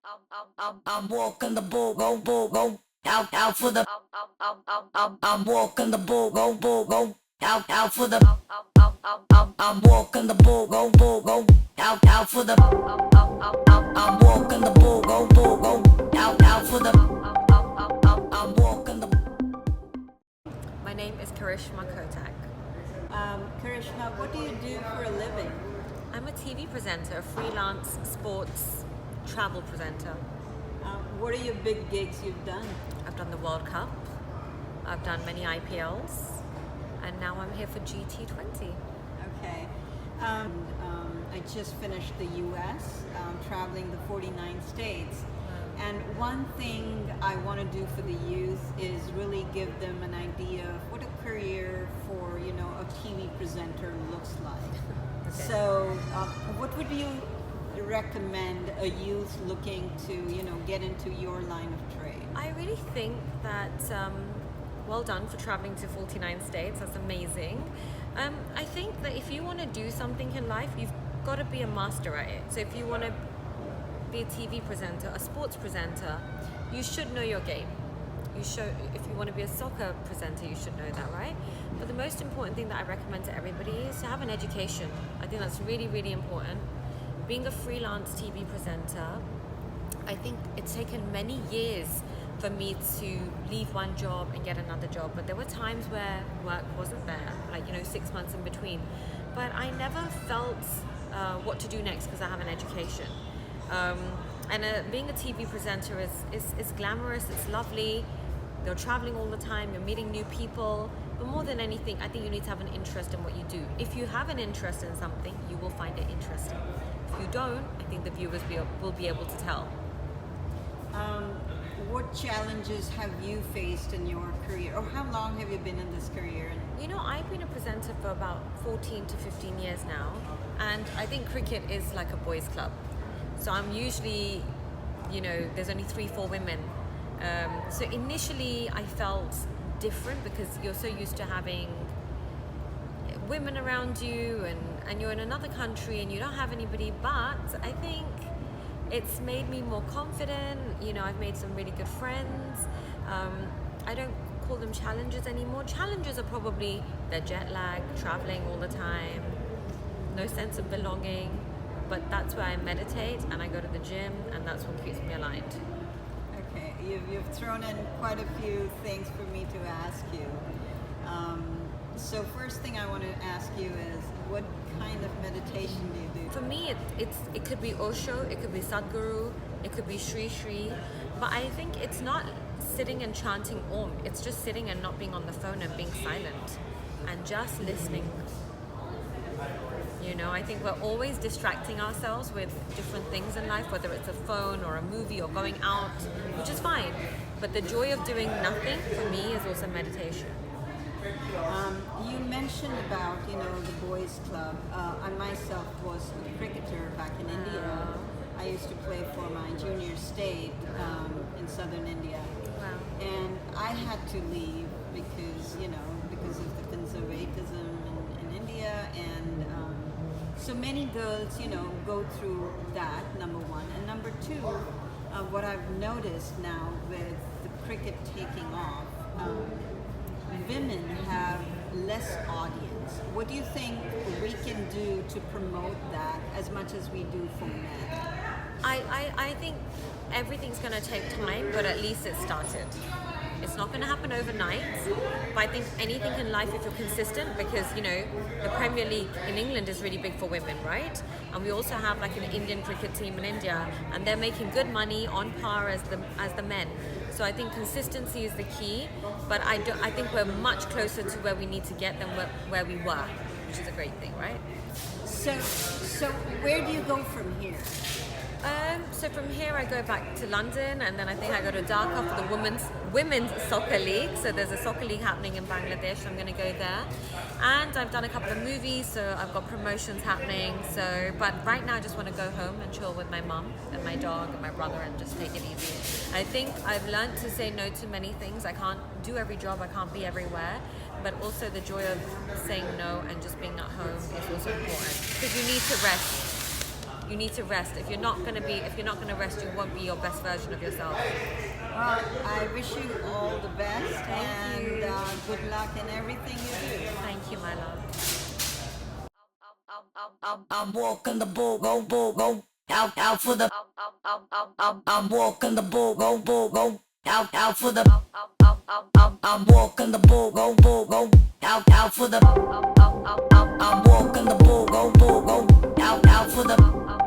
I'm walking the bull, out for the. I'm walking the bull, out for the. I'm walking the bull, out for the. I'm walking the bull, out for the. I'm walking the. My name is Karishma Kotak. Karishma, what do you do for a living? I'm a TV presenter, a freelance sports travel presenter. What are your big gigs you've done? I've done the World Cup, I've done many IPLs, and now I'm here for GT20. Okay. I just finished the US, traveling the 49 states. And one thing I want to do for the youth is really give them an idea of what a career for, a TV presenter looks like. Okay. So, what would you recommend a youth looking to, get into your line of trade? I really think that well done for traveling to 49 states. That's amazing. I think that if you want to do something in life, you've got to be a master at it. So if you want to be a TV presenter, a sports presenter, you should know your game. If you want to be a soccer presenter, you should know that, right? But the most important thing that I recommend to everybody is to have an education. I think that's really, really important. Being a freelance TV presenter, I think it's taken many years for me to leave one job and get another job. But there were times where work wasn't there, 6 months in between. But I never felt what to do next because I have an education. Being a TV presenter is glamorous, it's lovely. You're traveling all the time, you're meeting new people. But more than anything, I think you need to have an interest in what you do. If you have an interest in something, you will find it interesting. If you don't, I think the viewers will be able to tell. What challenges have you faced in your career, or how long have you been in this career? I've been a presenter for about 14 to 15 years now, and I think cricket is like a boys' club. So I'm usually, there's only 3-4 women. So initially I felt different because you're so used to having women around you and you're in another country and you don't have anybody, but I think it's made me more confident. I've made some really good friends. I don't call them challenges anymore. Challenges are probably the jet lag, traveling all the time, no sense of belonging. But that's where I meditate and I go to the gym, and that's what keeps me aligned. Okay, you've thrown in quite a few things for me to ask you. So first thing I want to ask you is, what kind of meditation do you do? For me, it could be Osho, it could be Sadhguru, it could be Shri Shri, but I think it's not sitting and chanting Om. It's just sitting and not being on the phone and being silent and just listening. I think we're always distracting ourselves with different things in life, whether it's a phone or a movie or going out, which is fine. But the joy of doing nothing for me is also meditation. You mentioned about, the boys' club. I myself was a cricketer back in India. I used to play for my junior state in southern India. Wow. And I had to leave because of the conservatism in India, and so many girls, go through that, number one. And number two, what I've noticed now with the cricket taking off, women have less audience. What do you think we can do to promote that as much as we do for men? I think everything's going to take time, but at least it started. It's not going to happen overnight, but I think anything in life, if you're consistent, because the Premier League in England is really big for women, right? And we also have like an Indian cricket team in India, and they're making good money on par as the men. So I think consistency is the key, but I think we're much closer to where we need to get than where we were, which is a great thing, right? So where do you go from here? So from here I go back to London, and then I think I go to Dhaka for the women's soccer league. So there's a soccer league happening in Bangladesh, so I'm going to go there. And I've done a couple of movies, so I've got promotions happening. But right now I just want to go home and chill with my mum and my dog and my brother and just take it easy. I think I've learned to say no to many things. I can't do every job, I can't be everywhere. But also the joy of saying no and just being at home is also important, because you need to rest. You need to rest. If you're not going to rest, you won't be your best version of yourself. Well, I wish you all the best Thank and you. good luck in everything you do. Thank you, my love. I'm walking the bull, go, bull, go. Out for the. I'm walking the bull, go, bull, go. Out for the. I'm walking the bull, go, bull, go. Out for the. I'm walking the bull, go, bull, go. Out for the.